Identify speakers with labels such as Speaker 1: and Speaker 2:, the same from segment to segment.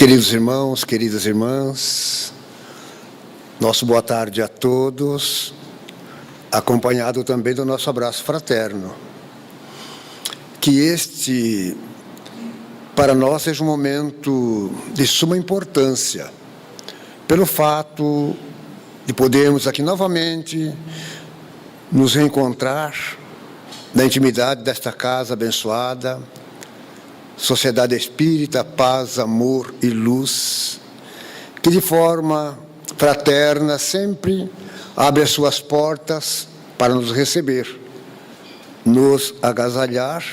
Speaker 1: Queridos irmãos, queridas irmãs, nosso boa tarde a todos, acompanhado também do nosso abraço fraterno. Que este, para nós, seja um momento de suma importância, pelo fato de podermos aqui novamente nos reencontrar na intimidade desta casa abençoada, Sociedade Espírita, Paz, Amor e Luz, que de forma fraterna sempre abre as suas portas para nos receber, nos agasalhar,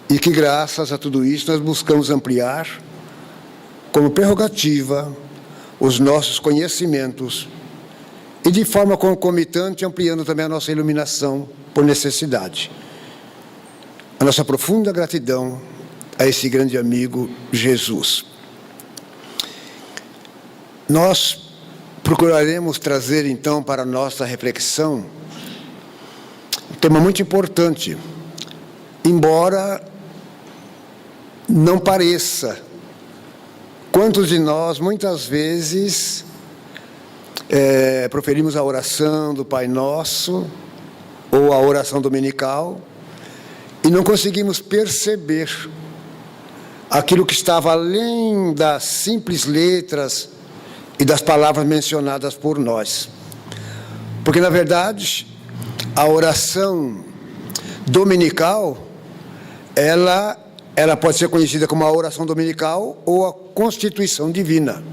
Speaker 1: e que graças a tudo isso nós buscamos ampliar como prerrogativa os nossos conhecimentos e de forma concomitante ampliando também a nossa iluminação por necessidade. A nossa profunda gratidão a esse grande amigo Jesus. Nós procuraremos trazer então para a nossa reflexão um tema muito importante, embora não pareça. Quantos de nós muitas vezes proferimos a oração do Pai Nosso ou a oração dominical e não conseguimos perceber aquilo que estava além das simples letras e das palavras mencionadas por nós. Porque, na verdade, a oração dominical, ela pode ser conhecida como a oração dominical ou a constituição divina.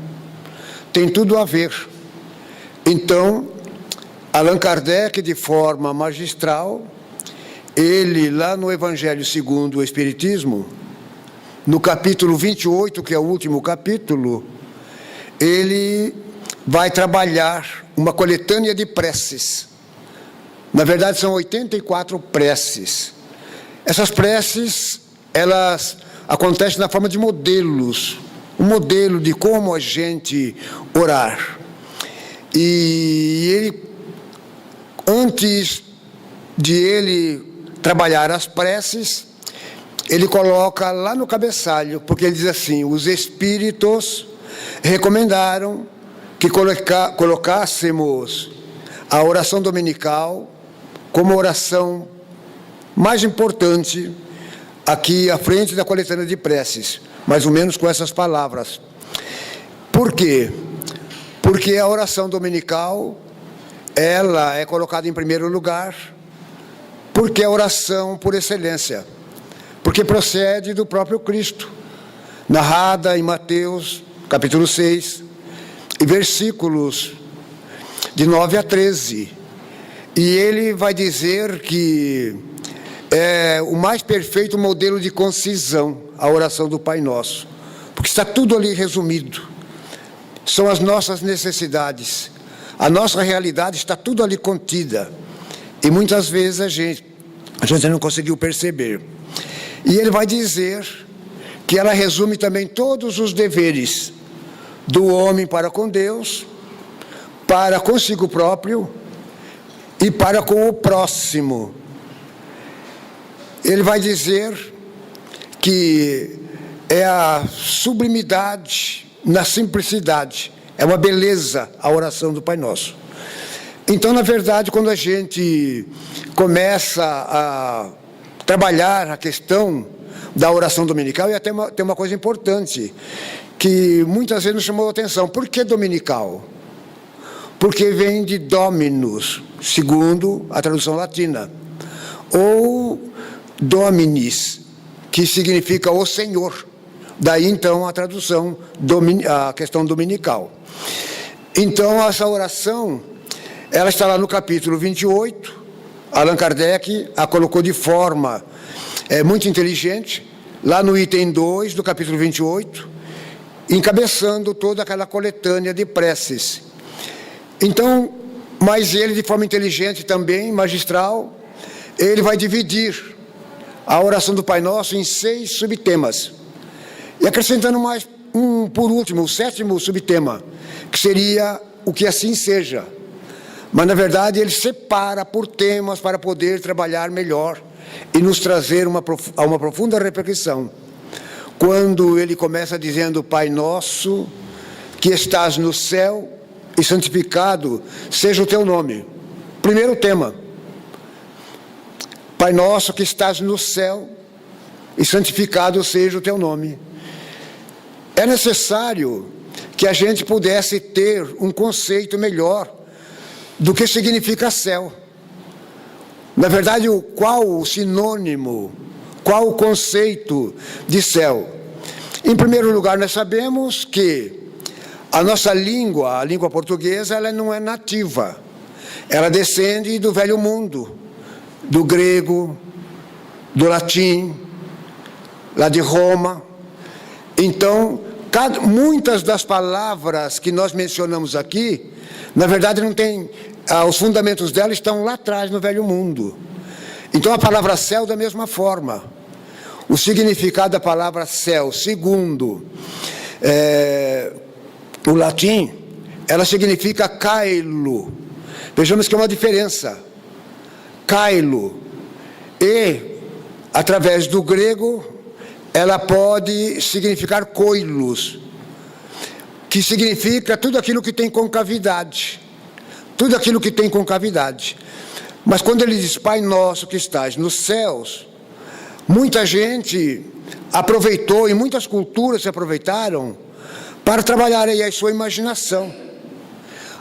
Speaker 1: Tem tudo a ver. Então, Allan Kardec, de forma magistral, ele, lá no Evangelho segundo o Espiritismo, no capítulo 28, que é o último capítulo, ele vai trabalhar uma coletânea de preces. Na verdade, são 84 preces. Essas preces, elas acontecem na forma de modelos, um modelo de como a gente orar. E ele, antes de ele trabalhar as preces, ele coloca lá no cabeçalho, porque ele diz assim: os espíritos recomendaram que colocássemos a oração dominical como a oração mais importante aqui à frente da coletânea de preces, mais ou menos com essas palavras. Por quê? Porque a oração dominical, ela é colocada em primeiro lugar, porque é a oração por excelência, porque procede do próprio Cristo, narrada em Mateus, capítulo 6, e versículos de 9 a 13. E ele vai dizer que é o mais perfeito modelo de concisão, a oração do Pai Nosso, porque está tudo ali resumido. São as nossas necessidades, a nossa realidade está tudo ali contida. E muitas vezes a gente não conseguiu perceber. E ele vai dizer que ela resume também todos os deveres do homem para com Deus, para consigo próprio e para com o próximo. Ele vai dizer que é a sublimidade na simplicidade, é uma beleza a oração do Pai Nosso. Então, na verdade, quando a gente começa a trabalhar a questão da oração dominical, e até tem uma coisa importante, que muitas vezes nos chamou a atenção. Por que dominical? Porque vem de Dominus, segundo a tradução latina, ou Dominis, que significa o Senhor. Daí, então, a tradução, a questão dominical. Então, essa oração, ela está lá no capítulo 28, Allan Kardec a colocou de forma muito inteligente, lá no item 2 do capítulo 28, encabeçando toda aquela coletânea de preces. Então, mas ele, de forma inteligente também, magistral, ele vai dividir a oração do Pai Nosso em 6 subtemas. E acrescentando mais por último, o 7º subtema, que seria o que assim seja. Mas, na verdade, ele separa por temas para poder trabalhar melhor e nos trazer a uma profunda reflexão. quando ele começa dizendo: Pai nosso, que estás no céu, e santificado seja o teu nome. Primeiro tema. Pai nosso que estás no céu, e santificado seja o teu nome. É necessário que a gente pudesse ter um conceito melhor do que significa céu. Na verdade, qual o sinônimo, qual o conceito de céu? Em primeiro lugar, nós sabemos que a nossa língua, a língua portuguesa, ela não é nativa. Ela descende do velho mundo, do grego, do latim, lá de Roma. Então, muitas das palavras que nós mencionamos aqui, na verdade não tem, os fundamentos delas estão lá atrás no velho mundo. Então a palavra céu da mesma forma. O significado da palavra céu, segundo o latim, ela significa caelo. Vejamos que é uma diferença. Caelo. E, através do grego, ela pode significar koilos, que significa tudo aquilo que tem concavidade. Tudo aquilo que tem concavidade. Mas quando ele diz Pai nosso que estás nos céus, muita gente aproveitou, e muitas culturas se aproveitaram para trabalhar aí a sua imaginação.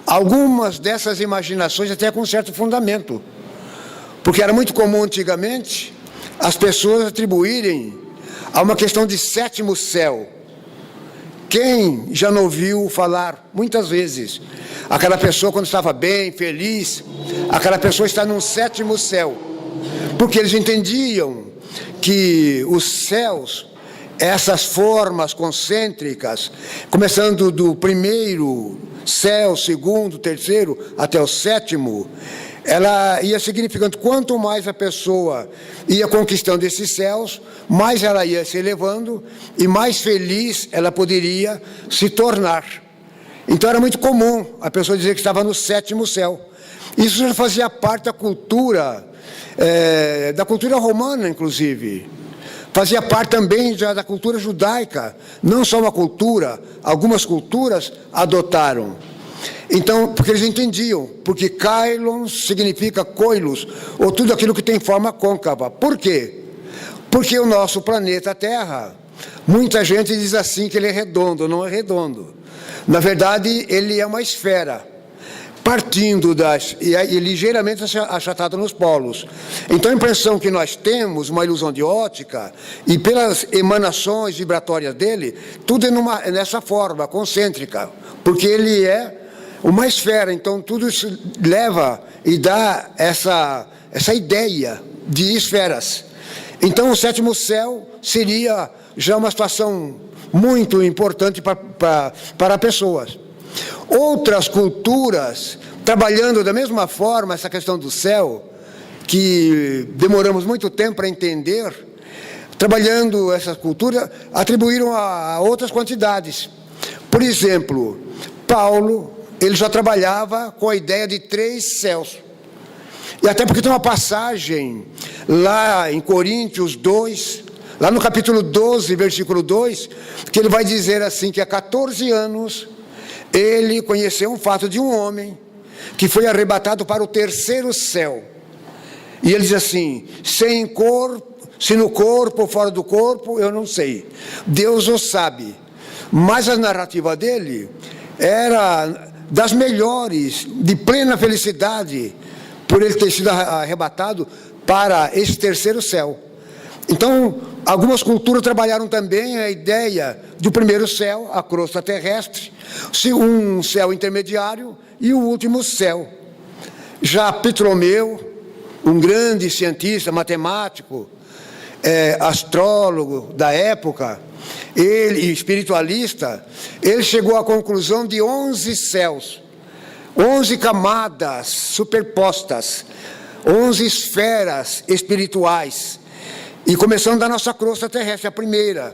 Speaker 1: Algumas dessas imaginações até com certo fundamento, porque era muito comum antigamente as pessoas atribuírem a uma questão de sétimo céu. Quem já não ouviu falar muitas vezes? Aquela pessoa, quando estava bem, feliz, aquela pessoa está num sétimo céu, porque eles entendiam que os céus, essas formas concêntricas, começando do primeiro céu, segundo, terceiro, até o sétimo, ela ia significando, quanto mais a pessoa ia conquistando esses céus, mais ela ia se elevando e mais feliz ela poderia se tornar. Então era muito comum a pessoa dizer que estava no sétimo céu. Isso já fazia parte da cultura romana, inclusive. Fazia parte também já da cultura judaica. Não só uma cultura, algumas culturas adotaram. Então, porque eles entendiam, porque kailon significa coilos, ou tudo aquilo que tem forma côncava. Por quê? Porque o nosso planeta Terra, muita gente diz assim que ele é redondo, não é redondo. Na verdade, ele é uma esfera, partindo e ligeiramente achatado nos polos. Então a impressão que nós temos, uma ilusão de ótica, e pelas emanações vibratórias dele, tudo é nessa forma, concêntrica, porque ele é uma esfera, então tudo isso leva e dá essa ideia de esferas. Então o sétimo céu seria já uma situação muito importante para pessoas. Outras culturas, trabalhando da mesma forma essa questão do céu, que demoramos muito tempo para entender, trabalhando essa cultura, atribuíram a outras quantidades. Por exemplo, Paulo, ele já trabalhava com a ideia de 3 céus. E até porque tem uma passagem lá em Coríntios 2, lá no capítulo 12, versículo 2, que ele vai dizer assim, que há 14 anos ele conheceu um fato de um homem que foi arrebatado para o 3º céu. E ele diz assim, se no corpo ou fora do corpo, eu não sei. Deus o sabe. Mas a narrativa dele era das melhores, de plena felicidade, por ele ter sido arrebatado para esse 3º céu. Então, algumas culturas trabalharam também a ideia do primeiro céu, a crosta terrestre, um céu intermediário e o último céu. Já Ptolomeu, um grande cientista, matemático, astrólogo da época, ele, espiritualista, ele chegou à conclusão de 11 céus, 11 camadas superpostas, 11 esferas espirituais, e começando da nossa crosta terrestre, a primeira.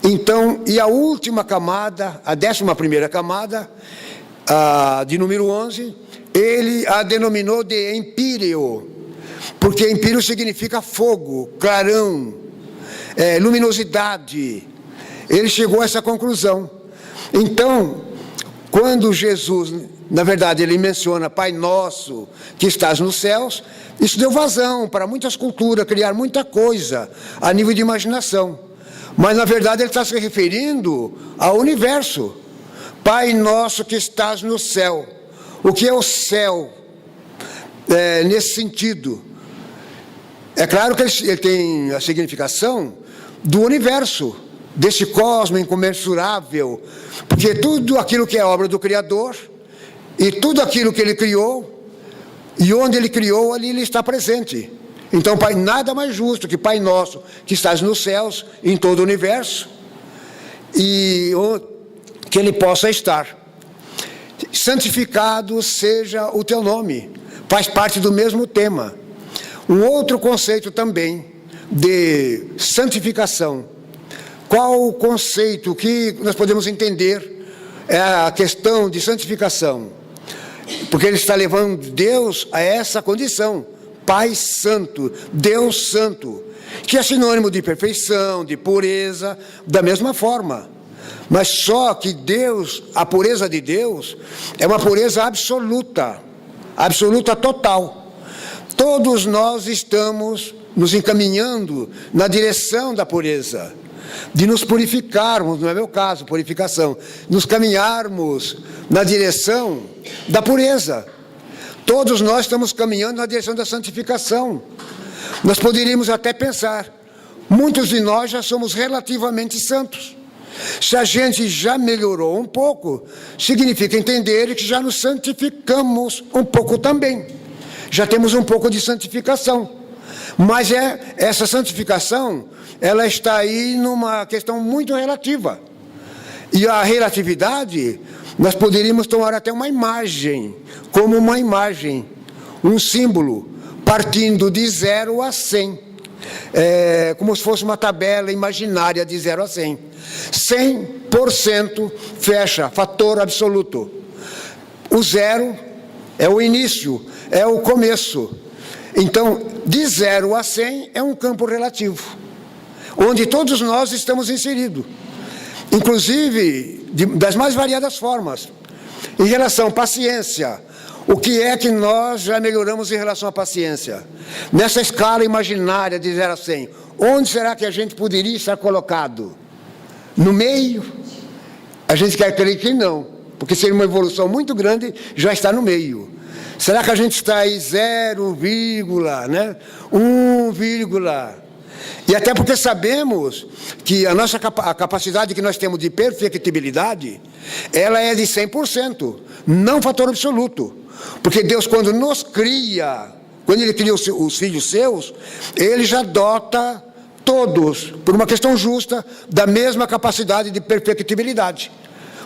Speaker 1: Então, e a última camada, a 11ª camada, de número 11, ele a denominou de empíreo, porque empíreo significa fogo, clarão, luminosidade. ele chegou a essa conclusão. Então, quando Jesus, na verdade, ele menciona Pai Nosso que estás nos céus, isso deu vazão para muitas culturas, criar muita coisa a nível de imaginação. Mas, na verdade, ele está se referindo ao universo. Pai Nosso que estás no céu. O que é o céu? Nesse sentido, é claro que ele tem a significação do universo, desse cosmo incomensurável, porque tudo aquilo que é obra do Criador, e tudo aquilo que ele criou, e onde ele criou, ali ele está presente. Então, Pai, nada mais justo que Pai Nosso, que estás nos céus, em todo o universo, e que ele possa estar. Santificado seja o teu nome, faz parte do mesmo tema. Um outro conceito também de santificação. Qual o conceito que nós podemos entender é a questão de santificação? Porque ele está levando Deus a essa condição, Pai Santo, Deus Santo, que é sinônimo de perfeição, de pureza, da mesma forma. Mas só que Deus, a pureza de Deus, é uma pureza absoluta, absoluta total. Todos nós estamos nos encaminhando na direção da pureza, de nos purificarmos, não é meu caso, purificação, nos caminharmos na direção da pureza. Todos nós estamos caminhando na direção da santificação. Nós poderíamos até pensar, muitos de nós já somos relativamente santos. Se a gente já melhorou um pouco, significa entender que já nos santificamos um pouco também. Já temos um pouco de santificação. Mas essa santificação, ela está aí numa questão muito relativa. E a relatividade, nós poderíamos tomar até uma imagem, como uma imagem, um símbolo, partindo de 0 a 100. Como se fosse uma tabela imaginária de 0 a 100. 100% fecha, fator absoluto. O 0 é o início, é o começo. Então, de 0 a 100 é um campo relativo, onde todos nós estamos inseridos, inclusive das mais variadas formas. Em relação à paciência, o que é que nós já melhoramos em relação à paciência? Nessa escala imaginária de 0 a 100, onde será que a gente poderia estar colocado? No meio? A gente quer crer que não, porque seria uma evolução muito grande, já está no meio. Será que a gente está aí 0, né? 1, e até porque sabemos que a capacidade que nós temos de perfectibilidade, ela é de 100%, não fator absoluto. Porque Deus, quando nos cria, quando Ele cria os filhos seus, Ele já dota todos, por uma questão justa, da mesma capacidade de perfectibilidade.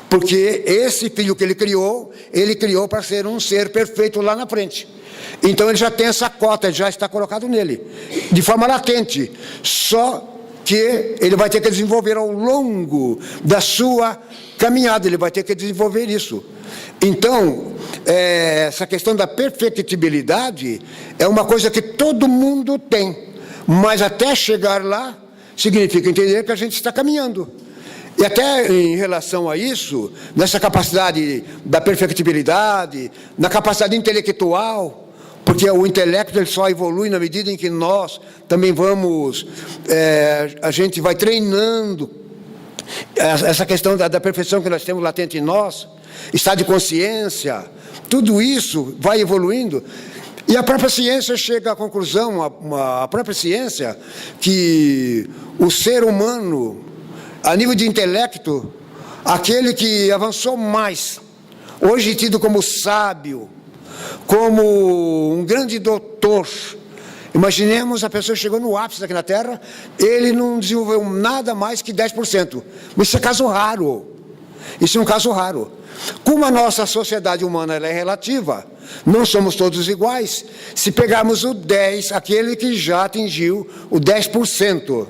Speaker 1: Porque esse filho que Ele criou para ser um ser perfeito lá na frente. Então ele já tem essa cota, já está colocado nele, de forma latente. Só que ele vai ter que desenvolver ao longo da sua caminhada, ele vai ter que desenvolver isso. Então, essa questão da perfectibilidade é uma coisa que todo mundo tem, mas até chegar lá, significa entender que a gente está caminhando. E até em relação a isso, nessa capacidade da perfectibilidade, na capacidade intelectual, porque o intelecto ele só evolui na medida em que nós também vamos, a gente vai treinando essa questão da perfeição que nós temos latente em nós, estado de consciência, tudo isso vai evoluindo. E a própria ciência chega à conclusão, a própria ciência, que o ser humano, a nível de intelecto, aquele que avançou mais, hoje tido como sábio, como um grande doutor. Imaginemos a pessoa chegou no ápice aqui na Terra, ele não desenvolveu nada mais que 10%. Mas isso é caso raro. Isso é um caso raro. Como a nossa sociedade humana ela é relativa, não somos todos iguais. Se pegarmos o 10, aquele que já atingiu o 10%,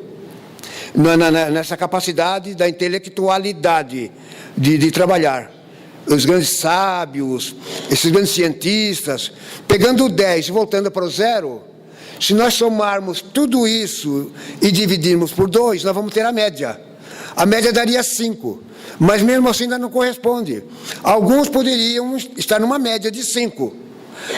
Speaker 1: nessa capacidade da intelectualidade de trabalhar. Os grandes sábios, esses grandes cientistas, pegando o 10 e voltando para o 0, se nós somarmos tudo isso e dividirmos por 2, nós vamos ter a média. A média daria 5, mas mesmo assim ainda não corresponde. Alguns poderiam estar numa média de 5,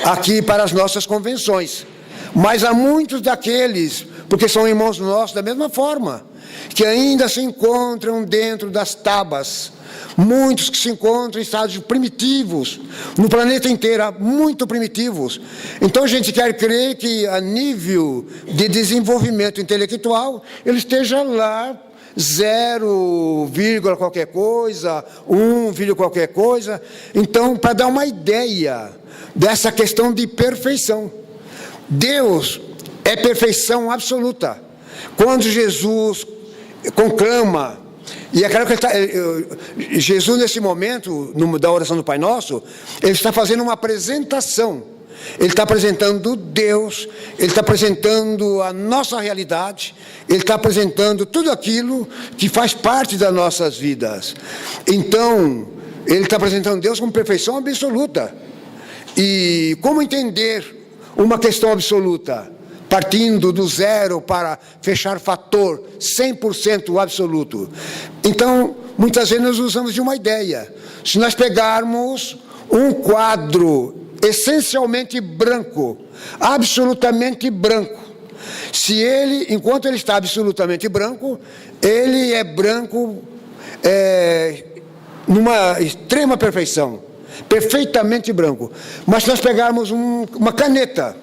Speaker 1: aqui para as nossas convenções. Mas há muitos daqueles, porque são irmãos nossos da mesma forma, que ainda se encontram dentro das tabas. Muitos que se encontram em estágios primitivos, no planeta inteiro, muito primitivos. Então a gente quer crer que a nível de desenvolvimento intelectual, ele esteja lá 0, qualquer coisa, 1, qualquer coisa. Então, para dar uma ideia dessa questão de perfeição, Deus é perfeição absoluta. Quando Jesus conclama, e é claro que Jesus nesse momento, da oração do Pai Nosso, ele está fazendo uma apresentação. Ele está apresentando Deus, ele está apresentando a nossa realidade, ele está apresentando tudo aquilo que faz parte das nossas vidas. Então, ele está apresentando Deus como perfeição absoluta. E como entender uma questão absoluta? Partindo do 0 para fechar fator 100% absoluto. Então, muitas vezes nós usamos de uma ideia. Se nós pegarmos um quadro essencialmente branco, absolutamente branco, se ele, enquanto ele está absolutamente branco, ele é branco numa extrema perfeição, perfeitamente branco. Mas se nós pegarmos uma caneta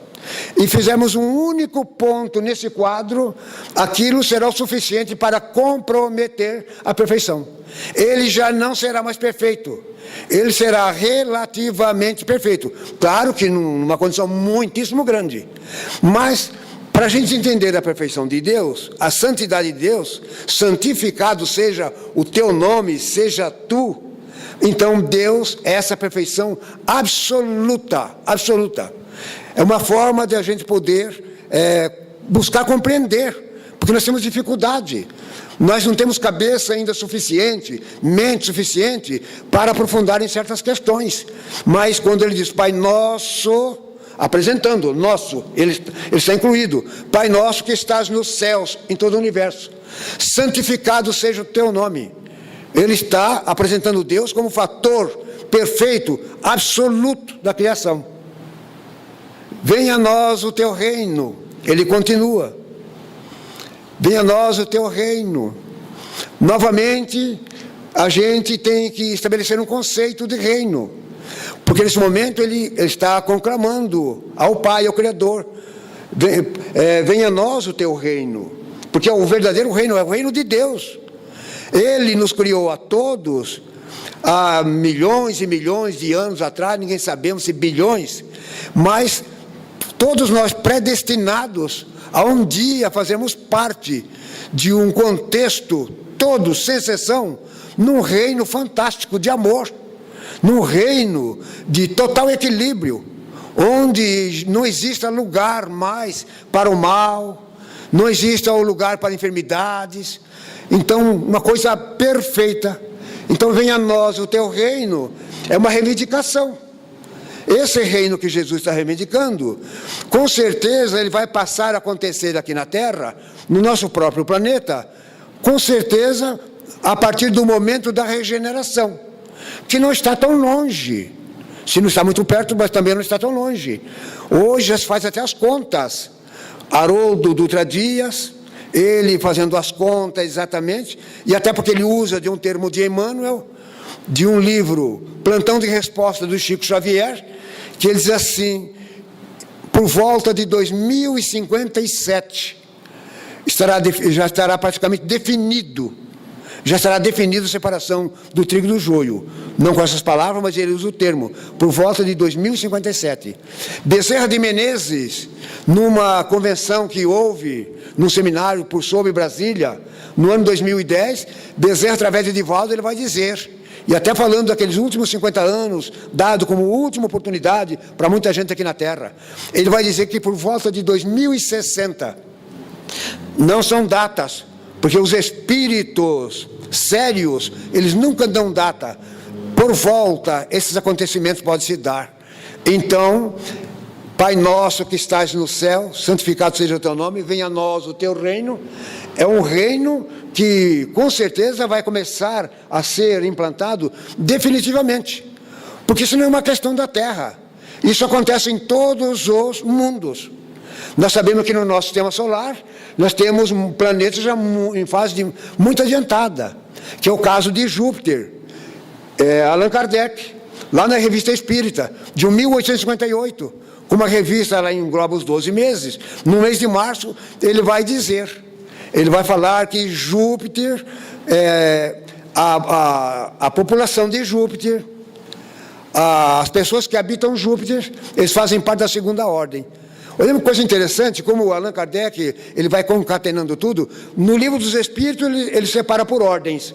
Speaker 1: e fizermos um único ponto nesse quadro, aquilo será o suficiente para comprometer a perfeição. Ele já não será mais perfeito, ele será relativamente perfeito. Claro que numa condição muitíssimo grande, mas para a gente entender a perfeição de Deus, a santidade de Deus, santificado seja o teu nome, seja tu. Então Deus é essa perfeição absoluta, absoluta. É uma forma de a gente poder buscar compreender, porque nós temos dificuldade. Nós não temos cabeça ainda suficiente, mente suficiente para aprofundar em certas questões. Mas quando ele diz Pai Nosso, apresentando, nosso, ele está incluído. Pai Nosso que estás nos céus, em todo o universo. Santificado seja o teu nome. Ele está apresentando Deus como fator perfeito, absoluto da criação. Venha a nós o teu reino. Ele continua. Venha a nós o teu reino. Novamente, a gente tem que estabelecer um conceito de reino. Porque nesse momento ele está conclamando ao Pai, ao Criador. Venha a nós o teu reino. Porque o verdadeiro reino é o reino de Deus. Ele nos criou a todos há milhões e milhões de anos atrás, ninguém sabemos se bilhões, mas todos nós predestinados a um dia fazermos parte de um contexto, todos, sem exceção, num reino fantástico de amor, num reino de total equilíbrio, onde não exista lugar mais para o mal, não exista lugar para enfermidades. Então, uma coisa perfeita. Então, venha a nós o teu reino, é uma reivindicação. Esse reino que Jesus está reivindicando, com certeza ele vai passar a acontecer aqui na Terra, no nosso próprio planeta, com certeza a partir do momento da regeneração, que não está tão longe. Se não está muito perto, mas também não está tão longe. Hoje já se faz até as contas. Haroldo Dutra Dias, ele fazendo as contas exatamente, e até porque ele usa de um termo de Emmanuel, de um livro, Plantão de Resposta do Chico Xavier, que ele diz assim, por volta de 2057, já estará praticamente definido, já estará definida a separação do trigo do joio. Não com essas palavras, mas ele usa o termo, por volta de 2057. Bezerra de Menezes, numa convenção que houve, num seminário por sobre Brasília, no ano 2010, Bezerra, através de Divaldo, ele vai dizer, e até falando daqueles últimos 50 anos, dado como última oportunidade para muita gente aqui na Terra, ele vai dizer que por volta de 2060, não são datas, porque os espíritos sérios, eles nunca dão data, por volta, esses acontecimentos podem se dar. Então, Pai nosso que estás no céu, santificado seja o teu nome, venha a nós o teu reino. É um reino que, com certeza, vai começar a ser implantado definitivamente. Porque isso não é uma questão da Terra. Isso acontece em todos os mundos. Nós sabemos que no nosso sistema solar, nós temos planetas já em fase muito adiantada, que é o caso de Júpiter. Allan Kardec, lá na Revista Espírita, de 1858, com uma revista lá engloba os 12 meses, no mês de março, ele vai dizer, ele vai falar que Júpiter, a população de Júpiter, as pessoas que habitam Júpiter, eles fazem parte da segunda ordem. Olha uma coisa interessante, como o Allan Kardec, ele vai concatenando tudo, no Livro dos Espíritos ele separa por ordens.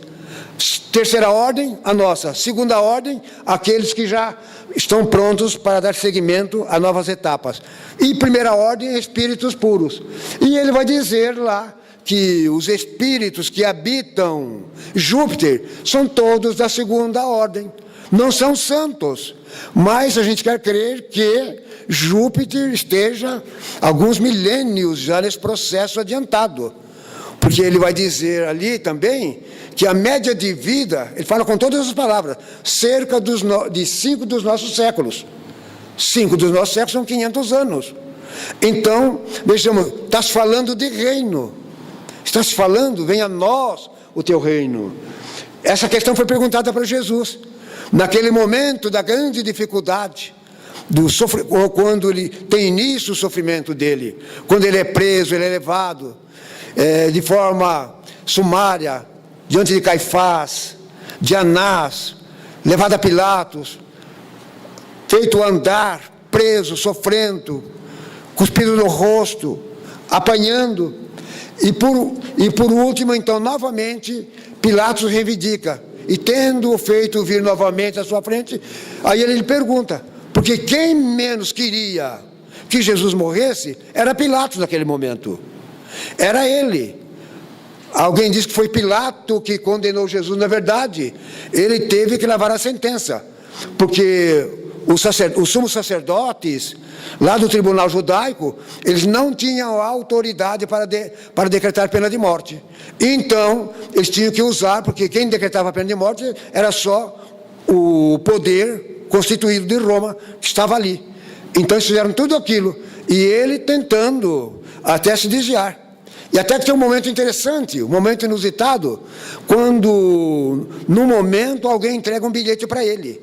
Speaker 1: Terceira ordem, a nossa. Segunda ordem, aqueles que já estão prontos para dar seguimento a novas etapas. E primeira ordem, espíritos puros. E ele vai dizer lá que os espíritos que habitam Júpiter são todos da segunda ordem. Não são santos, mas a gente quer crer que Júpiter esteja alguns milênios já nesse processo adiantado. Porque ele vai dizer ali também que a média de vida, ele fala com todas as palavras, cerca de 5 dos nossos séculos. 5 dos nossos séculos são 500 anos. Então, vejamos, está se falando de reino. Está se falando, venha a nós o teu reino. Essa questão foi perguntada para Jesus. Naquele momento da grande dificuldade, quando ele tem início o sofrimento dele, quando ele é preso, ele é levado de forma sumária, diante de Caifás, de Anás, levado a Pilatos, feito andar, preso, sofrendo, cuspido no rosto, apanhando, e por último, então, novamente, Pilatos reivindica, e tendo-o feito vir novamente à sua frente, aí ele lhe pergunta, porque quem menos queria que Jesus morresse, era Pilatos naquele momento, era ele. Alguém diz que foi Pilato que condenou Jesus, na verdade, ele teve que levar a sentença, porque os sumos sacerdotes, lá do tribunal judaico, eles não tinham autoridade para decretar pena de morte. Então, eles tinham que usar, porque quem decretava a pena de morte era só o poder constituído de Roma, que estava ali. Então, eles fizeram tudo aquilo, e ele tentando até se desviar. E até que tem um momento interessante, um momento inusitado, quando, no momento, alguém entrega um bilhete para ele,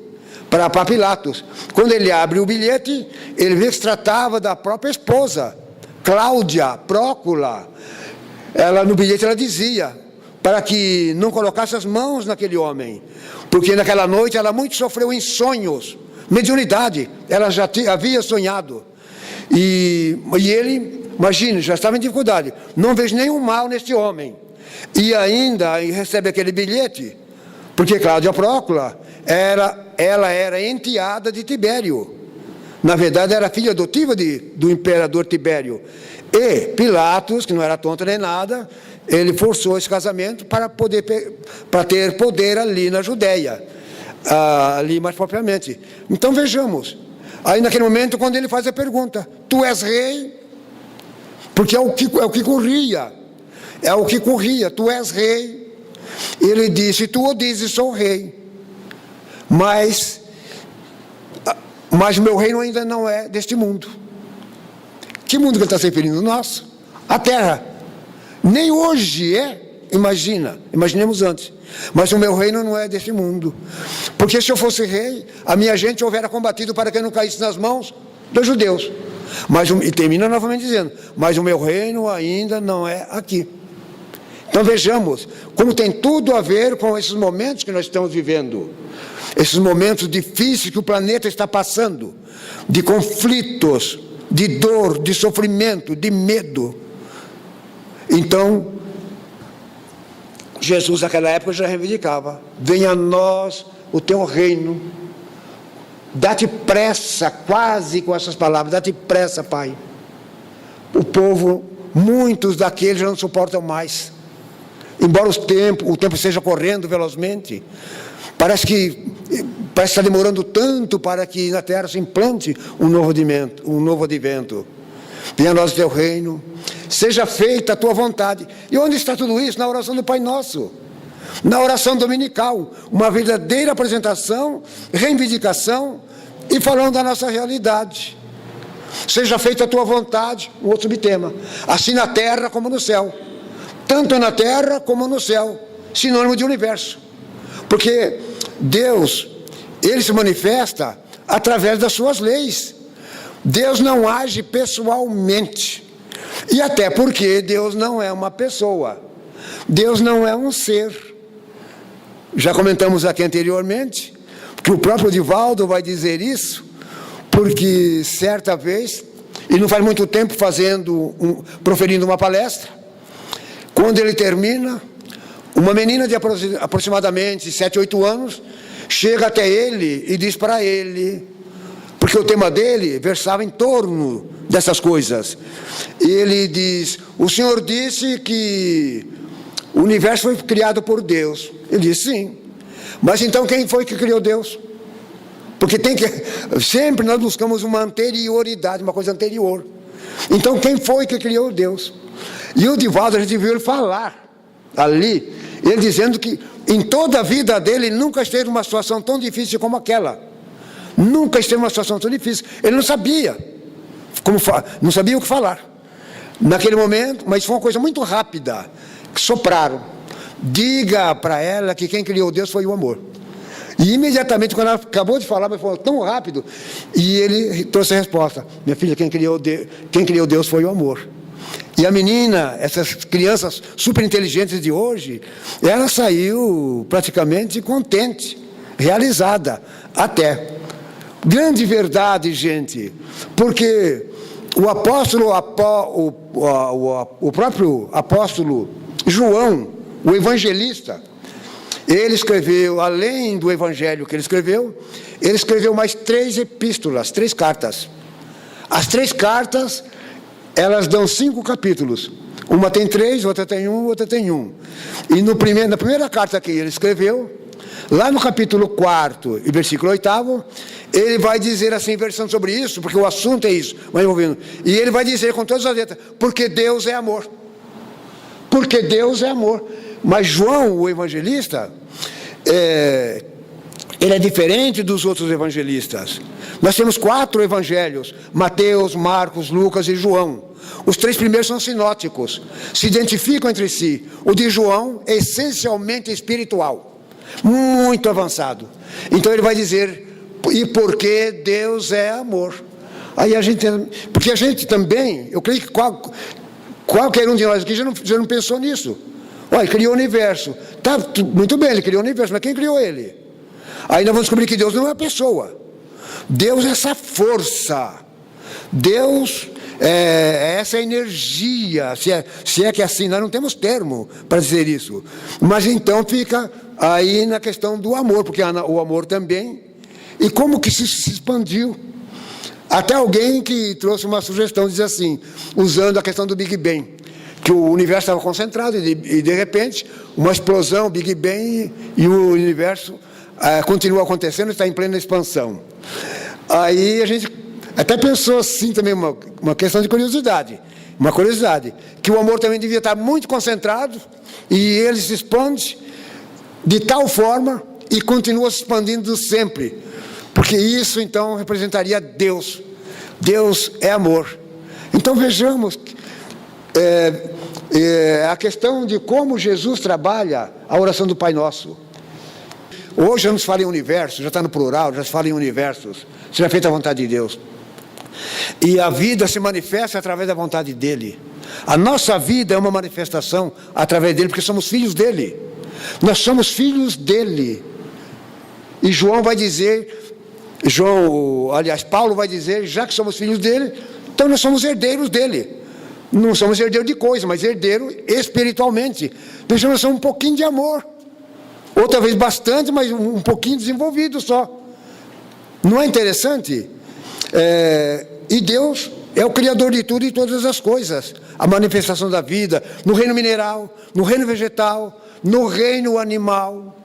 Speaker 1: para Pilatos. Quando ele abre o bilhete, ele vê que se tratava da própria esposa, Cláudia Prócula. No bilhete ela dizia, para que não colocasse as mãos naquele homem, porque naquela noite ela muito sofreu em sonhos, mediunidade, ela já havia sonhado. E ele, imagine, já estava em dificuldade, não vejo nenhum mal neste homem. E ainda recebe aquele bilhete, porque Cláudia Prócula, ela era enteada de Tibério. Na verdade, era filha adotiva do imperador Tibério. E Pilatos, que não era tonto nem nada, ele forçou esse casamento para ter poder ali na Judéia, ali mais propriamente. Então vejamos, aí naquele momento quando ele faz a pergunta, tu és rei? Porque é o que corria, tu és rei. Ele disse, tu o dizes, sou rei, mas o meu reino ainda não é deste mundo. Que mundo que ele está se referindo? Nosso, a terra. Nem hoje imaginemos antes, mas o meu reino não é deste mundo, porque se eu fosse rei, a minha gente houvera combatido para que eu não caísse nas mãos dos judeus. E termina novamente dizendo, mas o meu reino ainda não é aqui. Então vejamos, como tem tudo a ver com esses momentos que nós estamos vivendo, esses momentos difíceis que o planeta está passando, de conflitos, de dor, de sofrimento, de medo. Então, Jesus naquela época já reivindicava, venha a nós o teu reino, dá-te pressa, quase com essas palavras, dá-te pressa, Pai. O povo, muitos daqueles já não suportam mais, embora o tempo esteja correndo velozmente, parece que está demorando tanto para que na terra se implante um novo advento. venha a nós o teu reino, seja feita a tua vontade. E onde está tudo isso? Na oração do Pai Nosso, na oração dominical, uma verdadeira apresentação, reivindicação e falando da nossa realidade. Seja feita a tua vontade, um outro subtema, assim na terra como no céu, tanto na terra como no céu, sinônimo de universo, porque Deus, Ele se manifesta através das suas leis. Deus não age pessoalmente, e até porque Deus não é uma pessoa, Deus não é um ser. Já comentamos aqui anteriormente, que o próprio Divaldo vai dizer isso, porque certa vez, e não faz muito tempo proferindo uma palestra, quando ele termina, uma menina de aproximadamente 7, 8 anos, chega até ele e diz para ele, porque o tema dele versava em torno dessas coisas, e ele diz, o senhor disse que o universo foi criado por Deus. Ele disse, sim, mas então quem foi que criou Deus? Porque sempre nós buscamos uma anterioridade, uma coisa anterior. Então quem foi que criou Deus? E o Divaldo, a gente viu ele falar ali, ele dizendo que em toda a vida dele, ele nunca esteve numa situação tão difícil como aquela. Nunca esteve numa situação tão difícil. Ele não sabia não sabia o que falar naquele momento, mas foi uma coisa muito rápida, que sopraram. Diga para ela que quem criou Deus foi o amor. E imediatamente, quando ela acabou de falar, mas foi tão rápido, e ele trouxe a resposta, minha filha, quem criou Deus foi o amor. E a menina, essas crianças super inteligentes de hoje, ela saiu praticamente contente, realizada, até. Grande verdade, gente, porque o apóstolo, o próprio apóstolo João, o evangelista, ele escreveu, além do evangelho que ele escreveu mais 3 epístolas, 3 cartas. As 3 cartas, elas dão 5 capítulos. Uma tem 3, outra tem 1, outra tem 1. E na primeira carta que ele escreveu, lá no capítulo 4 e versículo 8, ele vai dizer assim, versando sobre isso, porque o assunto é isso, vai envolvendo. E ele vai dizer com todas as letras, porque Deus é amor. Porque Deus é amor. Mas João, o evangelista, ele é diferente dos outros evangelistas. Nós temos 4 evangelhos, Mateus, Marcos, Lucas e João. Os 3 primeiros são sinóticos, se identificam entre si. O de João é essencialmente espiritual, muito avançado. Então ele vai dizer, e porque Deus é amor. Aí porque a gente também, eu creio que qualquer um de nós aqui já não pensou nisso. Olha, ele criou o universo. Tá, muito bem, ele criou o universo, mas quem criou ele? Aí nós vamos descobrir que Deus não é uma pessoa. Deus é essa força. Deus é essa energia. Se é que é assim, nós não temos termo para dizer isso. Mas então fica aí na questão do amor, porque o amor também. E como que se expandiu? Até alguém que trouxe uma sugestão, diz assim, usando a questão do Big Bang, que o universo estava concentrado e de repente uma explosão, Big Bang, e o universo continua acontecendo, está em plena expansão. Aí a gente até pensou assim também, uma questão de curiosidade, que o amor também devia estar muito concentrado e ele se expande de tal forma e continua se expandindo sempre, porque isso então representaria Deus. Deus é amor. Então vejamos a questão de como Jesus trabalha a oração do Pai Nosso. Hoje já nos fala em universo, já está no plural, já se fala em universos, seja feita a vontade de Deus. E a vida se manifesta através da vontade dEle. A nossa vida é uma manifestação através dEle, porque somos filhos dEle. Nós somos filhos dEle. E João vai dizer, Paulo vai dizer, já que somos filhos dEle, então nós somos herdeiros dEle. Não somos herdeiros de coisa, mas herdeiro espiritualmente. Então nós somos um pouquinho de amor. Ou talvez bastante, mas um pouquinho desenvolvido só. Não é interessante? E Deus é o Criador de tudo e todas as coisas. A manifestação da vida, no reino mineral, no reino vegetal, no reino animal.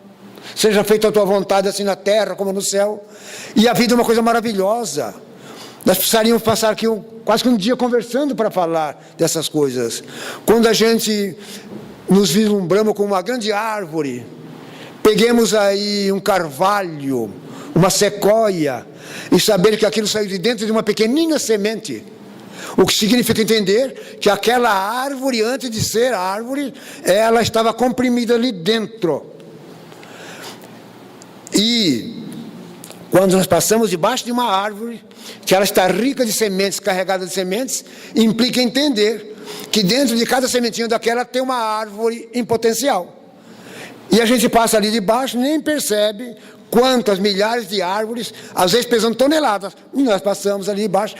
Speaker 1: Seja feita a tua vontade assim na terra como no céu. E a vida é uma coisa maravilhosa. Nós precisaríamos passar aqui quase que um dia conversando para falar dessas coisas. Quando a gente nos vislumbramos com uma grande árvore, peguemos aí um carvalho, uma sequoia, e saber que aquilo saiu de dentro de uma pequenina semente. O que significa entender que aquela árvore, antes de ser árvore, ela estava comprimida ali dentro. E quando nós passamos debaixo de uma árvore, que ela está rica de sementes, carregada de sementes, implica entender que dentro de cada sementinha daquela tem uma árvore em potencial. E a gente passa ali debaixo, nem percebe quantas milhares de árvores, às vezes pesando toneladas, e nós passamos ali embaixo.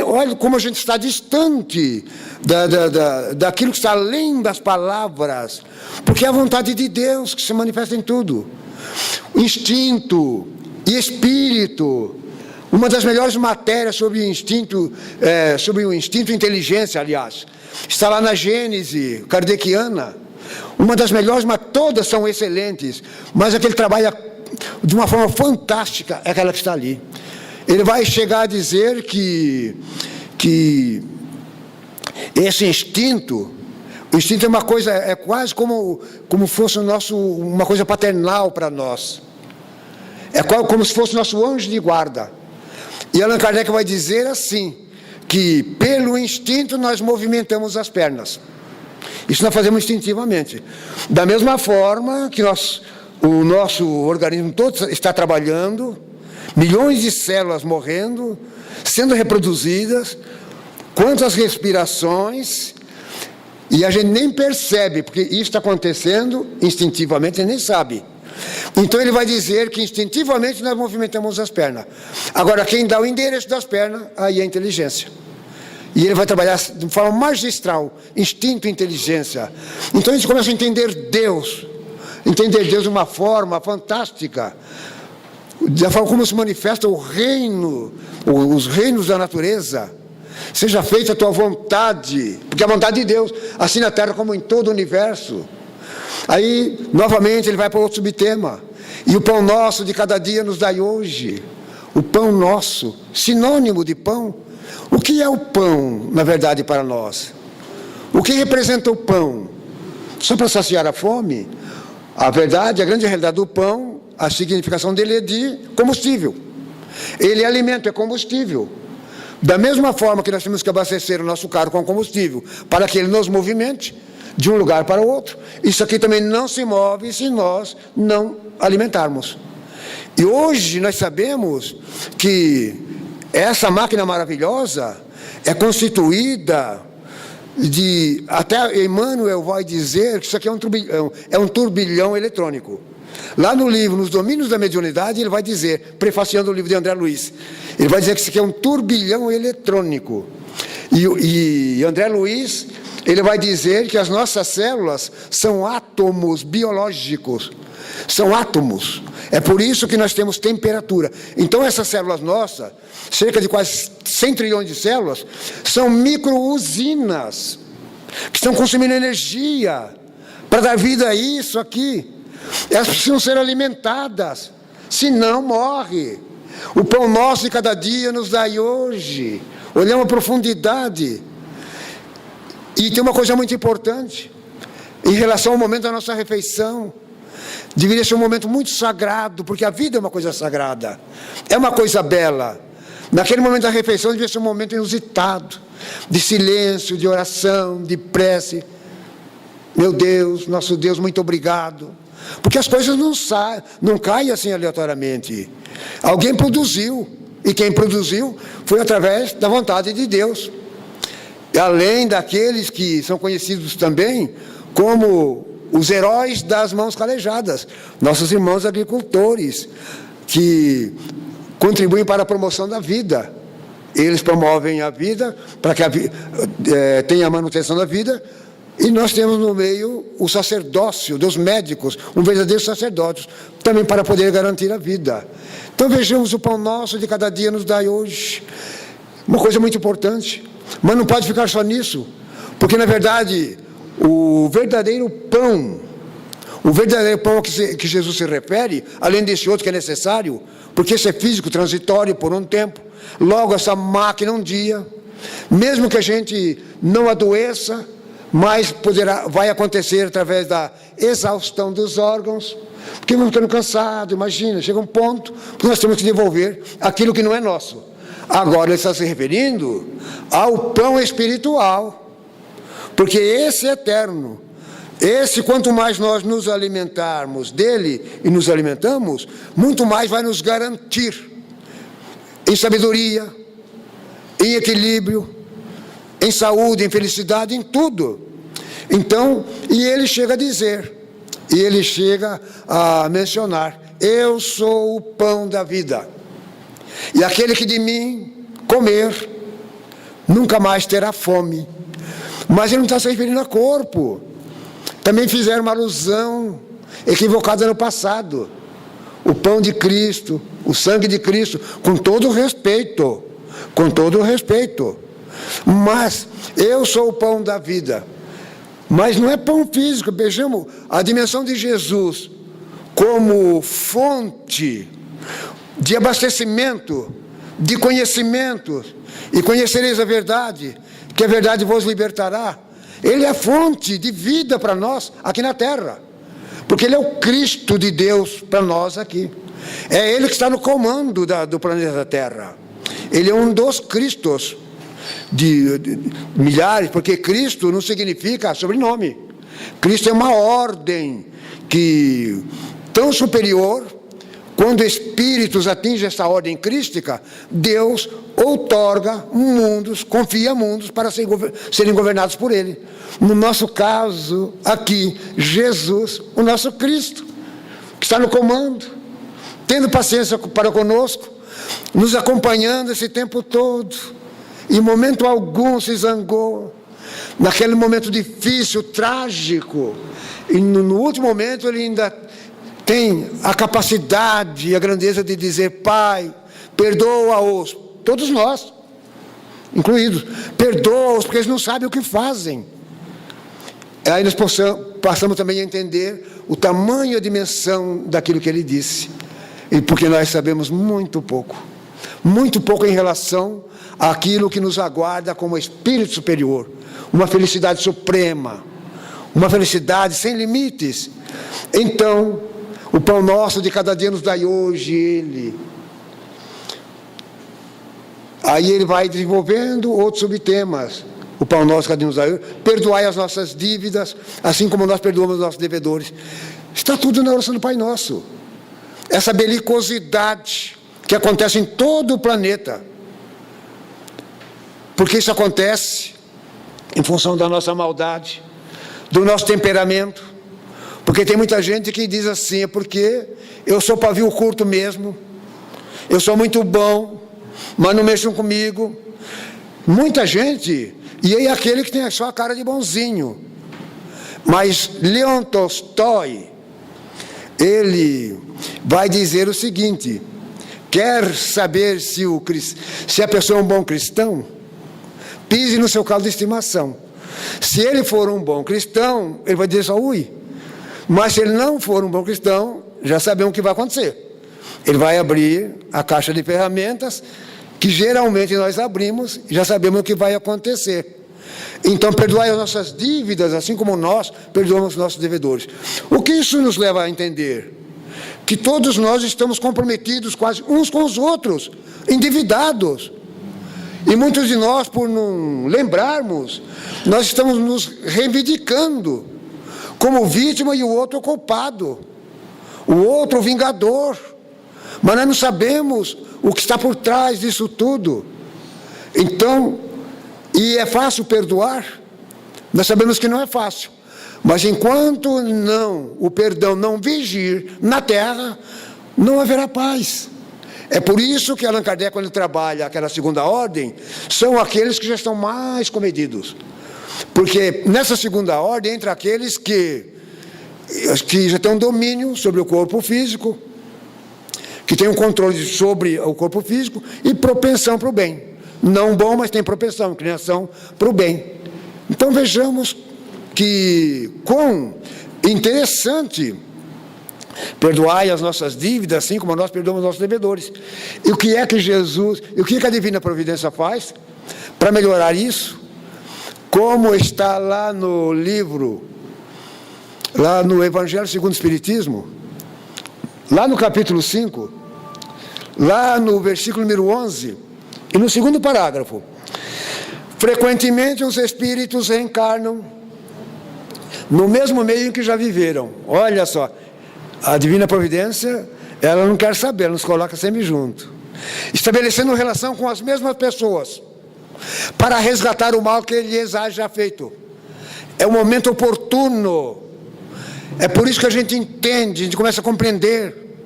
Speaker 1: Olha como a gente está distante daquilo que está além das palavras, porque é a vontade de Deus que se manifesta em tudo. Instinto e espírito, uma das melhores matérias sobre o instinto e inteligência, aliás, está lá na Gênese kardeciana, uma das melhores, mas todas são excelentes, mas aquele trabalha de uma forma fantástica, é aquela que está ali. Ele vai chegar a dizer que esse instinto, o instinto é uma coisa, é quase como fosse uma coisa paternal para nós. É como se fosse nosso anjo de guarda. E Allan Kardec vai dizer assim, que pelo instinto nós movimentamos as pernas. Isso nós fazemos instintivamente. Da mesma forma que o nosso organismo todo está trabalhando, milhões de células morrendo, sendo reproduzidas, quantas respirações, e a gente nem percebe, porque isso está acontecendo instintivamente, a gente nem sabe. Então ele vai dizer que instintivamente nós movimentamos as pernas. Agora, quem dá o endereço das pernas, aí é a inteligência. E ele vai trabalhar de forma magistral, instinto e inteligência. Então a gente começa a entender Deus de uma forma fantástica, da forma como se manifesta o reino, os reinos da natureza. Seja feita a tua vontade, porque a vontade de Deus, assim na terra como em todo o universo. Aí, novamente, ele vai para outro subtema. E o pão nosso de cada dia nos dai hoje. O pão nosso, sinônimo de pão. O que é o pão, na verdade, para nós? O que representa o pão? Só para saciar a fome? A verdade, a grande realidade do pão, a significação dele é de combustível. Ele é alimento, é combustível. Da mesma forma que nós temos que abastecer o nosso carro com combustível, para que ele nos movimente de um lugar para o outro, isso aqui também não se move se nós não alimentarmos. E hoje nós sabemos que essa máquina maravilhosa é constituída de, até Emmanuel vai dizer que isso aqui é um turbilhão eletrônico. Lá no livro, nos domínios da mediunidade, ele vai dizer, prefaciando o livro de André Luiz, ele vai dizer que isso aqui é um turbilhão eletrônico. E André Luiz, ele vai dizer que as nossas células são átomos biológicos, são átomos. É por isso que nós temos temperatura. Então essas células nossas, cerca de quase 100 trilhões de células, são micro-usinas, que estão consumindo energia para dar vida a isso aqui. Elas precisam ser alimentadas, senão morre. O pão nosso de cada dia nos dai hoje. Olhamos a profundidade. E tem uma coisa muito importante, em relação ao momento da nossa refeição. Deveria ser um momento muito sagrado, porque a vida é uma coisa sagrada, é uma coisa bela. Naquele momento da refeição deveria ser um momento inusitado, de silêncio, de oração, de prece. Meu Deus, nosso Deus, muito obrigado. Porque as coisas não caem assim aleatoriamente. Alguém produziu, e quem produziu foi através da vontade de Deus. Além daqueles que são conhecidos também como os heróis das mãos calejadas, nossos irmãos agricultores, que contribuem para a promoção da vida. Eles promovem a vida para que tenha a manutenção da vida. E nós temos no meio o sacerdócio dos médicos, um verdadeiro sacerdócio, também para poder garantir a vida. Então vejamos, o pão nosso de cada dia nos dai hoje. Uma coisa muito importante, mas não pode ficar só nisso, porque na verdade o verdadeiro pão, O verdadeiro pão que Jesus se refere, além desse outro que é necessário, porque esse é físico, transitório por um tempo, logo essa máquina um dia, mesmo que a gente não adoeça, mas vai acontecer através da exaustão dos órgãos, porque vamos ficando cansados, imagina, chega um ponto que nós temos que devolver aquilo que não é nosso. Agora ele está se referindo ao pão espiritual, porque esse é eterno. Esse, quanto mais nós nos alimentarmos dele e nos alimentamos, muito mais vai nos garantir em sabedoria, em equilíbrio, em saúde, em felicidade, em tudo. Então, e ele chega a dizer, e ele chega a mencionar: eu sou o pão da vida, e aquele que de mim comer, nunca mais terá fome. Mas ele não está se referindo a corpo. Também fizeram uma alusão equivocada no passado. O pão de Cristo, o sangue de Cristo, com todo o respeito, com todo o respeito. Mas eu sou o pão da vida. Mas não é pão físico, vejamos a dimensão de Jesus como fonte de abastecimento, de conhecimento, e conhecereis a verdade, que a verdade vos libertará. Ele é a fonte de vida para nós aqui na terra, porque ele é o Cristo de Deus para nós aqui. É ele que está no comando do planeta Terra. Ele é um dos Cristos, de milhares, porque Cristo não significa sobrenome. Cristo é uma ordem que tão superior. Quando espíritos atingem essa ordem crística, Deus outorga mundos, confia mundos para serem governados por ele. No nosso caso, aqui, Jesus, o nosso Cristo, que está no comando, tendo paciência para conosco, nos acompanhando esse tempo todo, em momento algum se zangou, naquele momento difícil, trágico, e no último momento ele ainda tem a capacidade e a grandeza de dizer: Pai, perdoa-os, todos nós, incluídos, perdoa-os, porque eles não sabem o que fazem. Aí nós passamos também a entender o tamanho e a dimensão daquilo que ele disse, e porque nós sabemos muito pouco em relação àquilo que nos aguarda como espírito superior, uma felicidade suprema, uma felicidade sem limites. Então, o pão nosso de cada dia nos dai hoje, ele. Aí ele vai desenvolvendo outros subtemas. O pão nosso de cada dia nos dai hoje. Perdoai as nossas dívidas, assim como nós perdoamos os nossos devedores. Está tudo na oração do Pai Nosso. Essa belicosidade que acontece em todo o planeta. Porque isso acontece em função da nossa maldade, do nosso temperamento. Porque tem muita gente que diz assim: é porque eu sou pavio curto mesmo, eu sou muito bom, mas não mexam comigo. Muita gente, e aí aquele que tem só a cara de bonzinho. Mas Leon Tolstói, ele vai dizer o seguinte: quer saber se a pessoa é um bom cristão? Pise no seu calo de estimação. Se ele for um bom cristão, ele vai dizer só ui. Mas se ele não for um bom cristão, já sabemos o que vai acontecer. Ele vai abrir a caixa de ferramentas, que geralmente nós abrimos, e já sabemos o que vai acontecer. Então, perdoai as nossas dívidas, assim como nós perdoamos os nossos devedores. O que isso nos leva a entender? Que todos nós estamos comprometidos quase uns com os outros, endividados. E muitos de nós, por não lembrarmos, nós estamos nos reivindicando como vítima e o outro o culpado, o outro o vingador. Mas nós não sabemos o que está por trás disso tudo. Então, e é fácil perdoar? Nós sabemos que não é fácil. Mas enquanto o perdão não vigir na terra, não haverá paz. É por isso que Allan Kardec, quando ele trabalha aquela segunda ordem, são aqueles que já estão mais comedidos. Porque nessa segunda ordem entra aqueles que já têm um domínio sobre o corpo físico, que têm um controle sobre o corpo físico e propensão para o bem. Não bom, mas tem propensão, inclinação para o bem. Então vejamos que com Interessante. Perdoai as nossas dívidas, assim como nós perdoamos os nossos devedores. E o que é que Jesus, e o que é que a Divina Providência faz para melhorar isso? Como está lá no livro, lá no Evangelho segundo o Espiritismo, lá no capítulo 5, lá no versículo número 11, e no segundo parágrafo: frequentemente os espíritos reencarnam no mesmo meio em que já viveram. Olha só, a Divina Providência, ela não quer saber, ela nos coloca sempre junto, estabelecendo relação com as mesmas pessoas, para resgatar o mal que lhes haja feito. É o momento oportuno. É por isso que a gente entende, a gente começa a compreender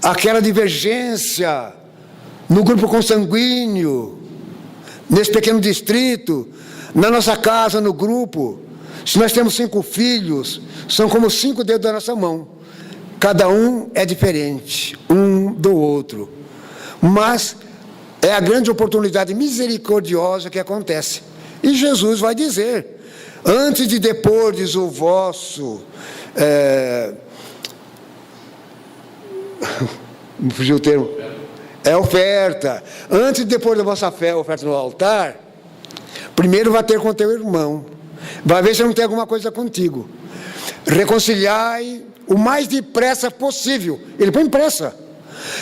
Speaker 1: aquela divergência no grupo consanguíneo, nesse pequeno distrito, na nossa casa, no grupo. Se nós temos 5 filhos, são como 5 dedos da nossa mão. Cada um é diferente, um do outro. Mas é a grande oportunidade misericordiosa que acontece. E Jesus vai dizer: antes de depordes o vosso... me fugiu o termo. É oferta. Antes de depor da vossa fé, oferta no altar, primeiro vai ter com o teu irmão. Vai ver se não tem alguma coisa contigo. Reconciliai o mais depressa possível. Ele põe pressa.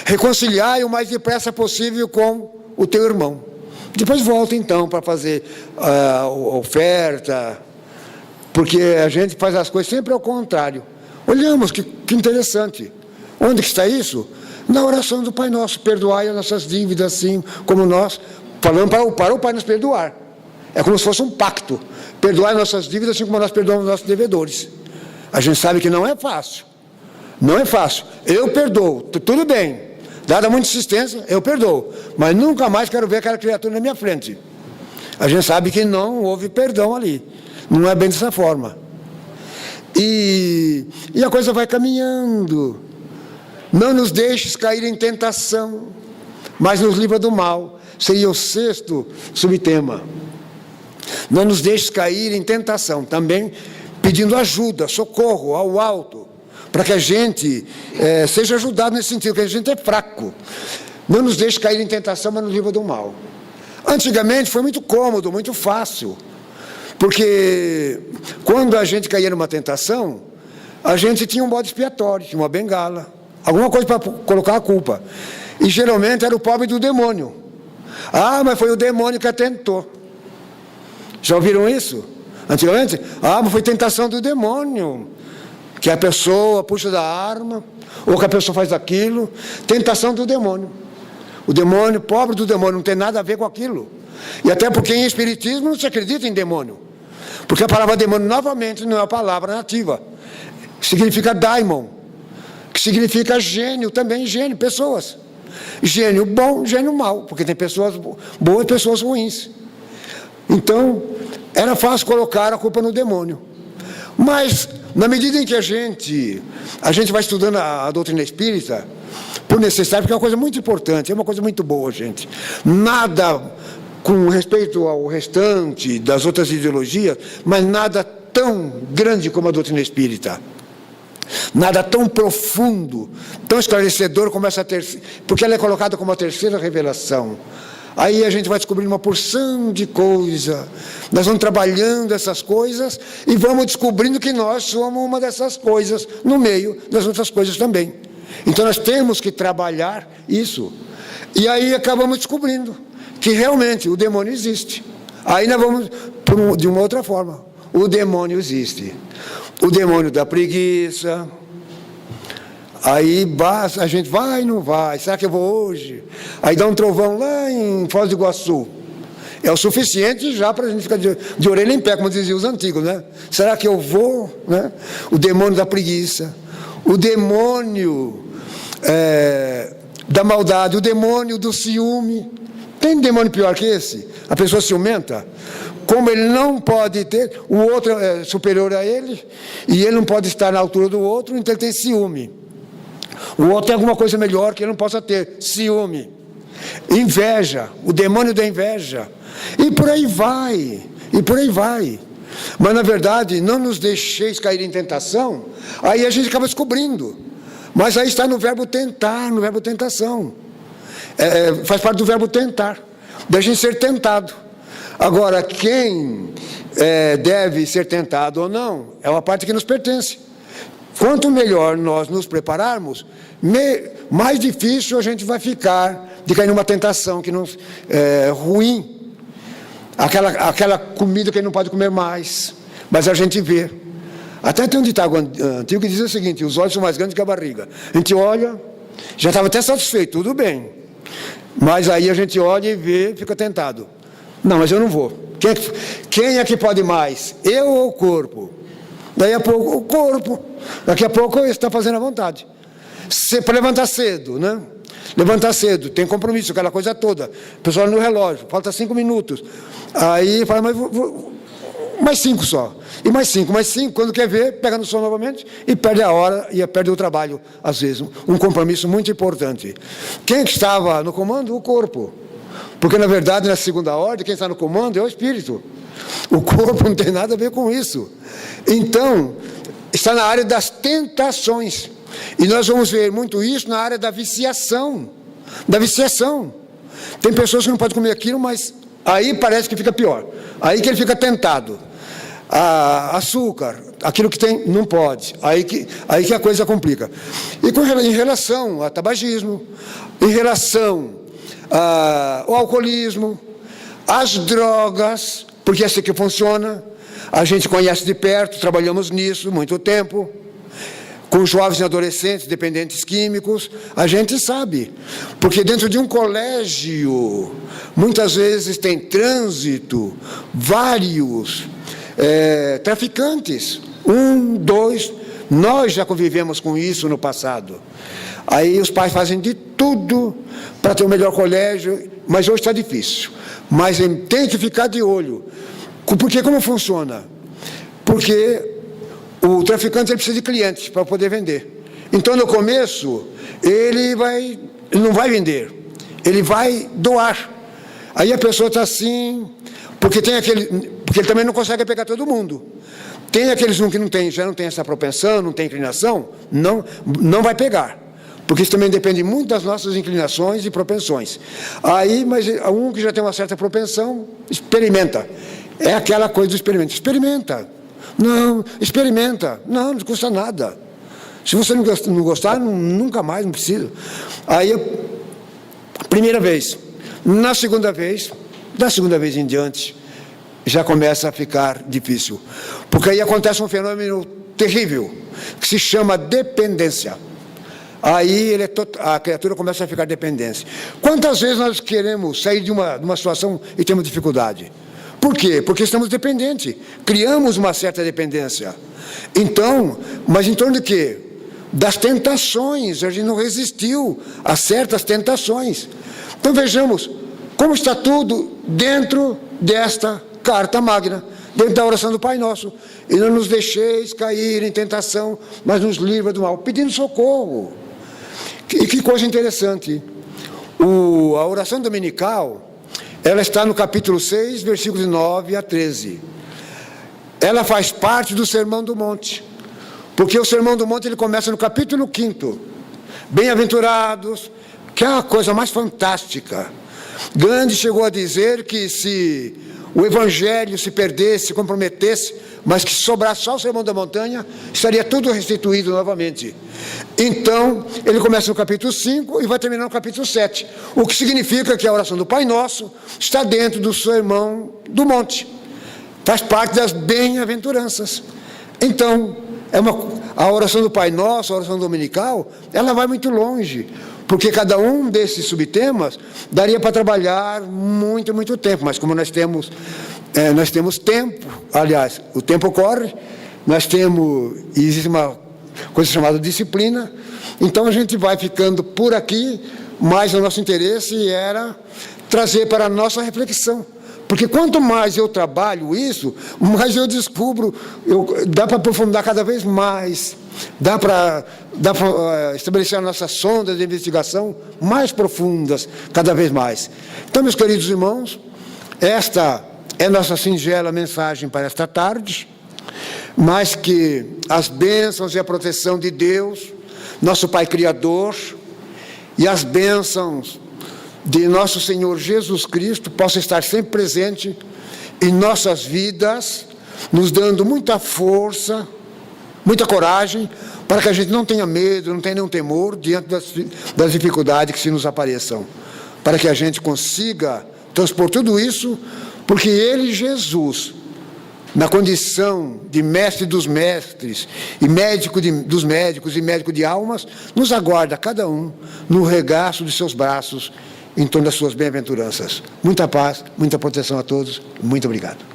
Speaker 1: Reconciliai o mais depressa possível com o teu irmão. Depois volta então para fazer a oferta, porque a gente faz as coisas sempre ao contrário. Olhamos, que interessante. Onde que está isso? Na oração do Pai Nosso: perdoai as nossas dívidas, assim como nós, falando para o Pai nos perdoar. É como se fosse um pacto. Perdoai as nossas dívidas, assim como nós perdoamos os nossos devedores. A gente sabe que não é fácil. Não é fácil. Eu perdoo, tudo bem. Dada muita insistência, eu perdoo. Mas nunca mais quero ver aquela criatura na minha frente. A gente sabe que não houve perdão ali. Não é bem dessa forma. E a coisa vai caminhando. Não nos deixes cair em tentação, mas nos livra do mal. Seria o 6º subtema. Não nos deixes cair em tentação. Também pedindo ajuda, socorro ao alto, para que a gente seja ajudado nesse sentido, que a gente é fraco. Não nos deixe cair em tentação, mas nos livra do mal. Antigamente foi muito cômodo, muito fácil, porque quando a gente caía numa tentação, a gente tinha um bode expiatório, tinha uma bengala, alguma coisa para colocar a culpa. E geralmente era o pobre do demônio. Ah, mas foi o demônio que a tentou. Já ouviram isso? Antigamente? Ah, mas foi tentação do demônio. Que a pessoa puxa da arma, ou que a pessoa faz aquilo. Tentação do demônio. O demônio, pobre do demônio, não tem nada a ver com aquilo. E até porque em Espiritismo não se acredita em demônio. Porque a palavra demônio, novamente, não é uma palavra nativa. Significa daimon, que significa gênio também, gênio, pessoas. Gênio bom, gênio mau, porque tem pessoas boas e pessoas ruins. Então, era fácil colocar a culpa no demônio. Mas, na medida em que a gente vai estudando a doutrina espírita, por necessidade, porque é uma coisa muito importante, é uma coisa muito boa, gente. Nada com respeito ao restante das outras ideologias, mas nada tão grande como a doutrina espírita. Nada tão profundo, tão esclarecedor como essa terceira, porque ela é colocada como a terceira revelação. Aí a gente vai descobrindo uma porção de coisa. Nós vamos trabalhando essas coisas e vamos descobrindo que nós somos uma dessas coisas no meio das outras coisas também. Então nós temos que trabalhar isso. E aí acabamos descobrindo que realmente o demônio existe. Aí nós vamos de uma outra forma. O demônio existe. O demônio da preguiça. Aí a gente vai e não vai. Será que eu vou hoje? Aí dá um trovão lá em Foz do Iguaçu. É o suficiente já para a gente ficar de orelha em pé, como diziam os antigos, né? Será que eu vou? Né? O demônio da preguiça. O demônio da maldade. O demônio do ciúme. Tem demônio pior que esse? A pessoa ciumenta. Como ele não pode ter, o outro é superior a ele, e ele não pode estar na altura do outro, então ele tem ciúme. O outro tem alguma coisa melhor que ele não possa ter, ciúme. Inveja, o demônio da inveja. E por aí vai, e por aí vai. Mas, na verdade, não nos deixeis cair em tentação, aí a gente acaba descobrindo. Mas aí está no verbo tentar, no verbo tentação. Faz parte do verbo tentar, da gente ser tentado. Agora, quem deve ser tentado ou não, é uma parte que nos pertence. Quanto melhor nós nos prepararmos, mais difícil a gente vai ficar de cair numa tentação que não é ruim. Aquela comida que ele não pode comer mais, mas a gente vê. Até tem um ditado antigo que diz o seguinte: os olhos são mais grandes que a barriga. A gente olha, já estava até satisfeito, tudo bem. Mas aí a gente olha e vê, fica tentado. Não, mas eu não vou. Quem é que pode mais? Eu ou o corpo? Daí a pouco, o corpo. Daqui a pouco ele está fazendo a vontade. Para levantar cedo, né? Levantar cedo, tem compromisso, aquela coisa toda. O pessoal no relógio, falta 5 minutos. Aí fala, mas mais 5 só. E mais 5, quando quer ver, pega no sono novamente e perde a hora e perde o trabalho, às vezes. Um compromisso muito importante. Quem estava no comando? O corpo. Porque, na verdade, na segunda ordem, quem está no comando é o espírito. O corpo não tem nada a ver com isso. Então, está na área das tentações. E nós vamos ver muito isso na área da viciação. Da viciação. Tem pessoas que não podem comer aquilo, mas aí parece que fica pior. Aí que ele fica tentado. Açúcar, aquilo que tem, não pode. Aí que a coisa complica. E em relação ao tabagismo, em relação ao alcoolismo, às drogas, porque é assim que funciona. A gente conhece de perto, trabalhamos nisso muito tempo. Com jovens e adolescentes dependentes químicos, a gente sabe. Porque dentro de um colégio, muitas vezes tem trânsito, vários traficantes. 1, 2, nós já convivemos com isso no passado. Aí os pais fazem de tudo para ter o melhor colégio, mas hoje está difícil. Mas tem que ficar de olho. Porque como funciona? Porque o traficante ele precisa de clientes para poder vender. Então, no começo, ele não vai vender, ele vai doar. Aí a pessoa está assim, porque ele também não consegue pegar todo mundo. Tem aqueles que já não tem essa propensão, não tem inclinação, não vai pegar. Porque isso também depende muito das nossas inclinações e propensões. Mas um que já tem uma certa propensão, experimenta. É aquela coisa do experimento. Experimenta. Não, experimenta. Não custa nada. Se você não gostar, nunca mais, não precisa. Aí, primeira vez. Na segunda vez, da segunda vez em diante, já começa a ficar difícil. Porque aí acontece um fenômeno terrível, que se chama dependência. Aí a criatura começa a ficar dependente. Quantas vezes nós queremos sair de uma situação e temos dificuldade? Por quê? Porque estamos dependentes. Criamos uma certa dependência. Então, mas em torno de quê? Das tentações. A gente não resistiu a certas tentações. Então vejamos como está tudo dentro desta carta magna, dentro da oração do Pai Nosso. E não nos deixeis cair em tentação, mas nos livra do mal. Pedindo socorro. E que coisa interessante. A oração dominical, ela está no capítulo 6, versículos 9 a 13. Ela faz parte do Sermão do Monte. Porque o Sermão do Monte ele começa no capítulo 5. Bem-aventurados, que é a coisa mais fantástica. Gandhi chegou a dizer que se o Evangelho se perdesse, se comprometesse, mas que sobrasse só o Sermão da Montanha, estaria tudo restituído novamente. Então, ele começa no capítulo 5 e vai terminar no capítulo 7, o que significa que a oração do Pai Nosso está dentro do Sermão do Monte, faz parte das bem-aventuranças. Então, a oração do Pai Nosso, a oração dominical, ela vai muito longe, porque cada um desses subtemas daria para trabalhar muito, muito tempo, mas como nós temos tempo, aliás, o tempo corre, existe uma coisa chamada disciplina, então a gente vai ficando por aqui, mas o nosso interesse era trazer para a nossa reflexão, porque quanto mais eu trabalho isso, mais eu descubro, dá para aprofundar cada vez mais, dá para estabelecer nossas sondas de investigação mais profundas, cada vez mais. Então, meus queridos irmãos, esta é nossa singela mensagem para esta tarde, mas que as bênçãos e a proteção de Deus, nosso Pai Criador, e as bênçãos de nosso Senhor Jesus Cristo possam estar sempre presente em nossas vidas, nos dando muita força, muita coragem, para que a gente não tenha medo, não tenha nenhum temor diante das dificuldades que se nos apareçam, para que a gente consiga transpor tudo isso, porque Ele, Jesus, na condição de mestre dos mestres e médico dos médicos e médico de almas, nos aguarda cada um no regaço de seus braços, em torno das suas bem-aventuranças. Muita paz, muita proteção a todos. Muito obrigado.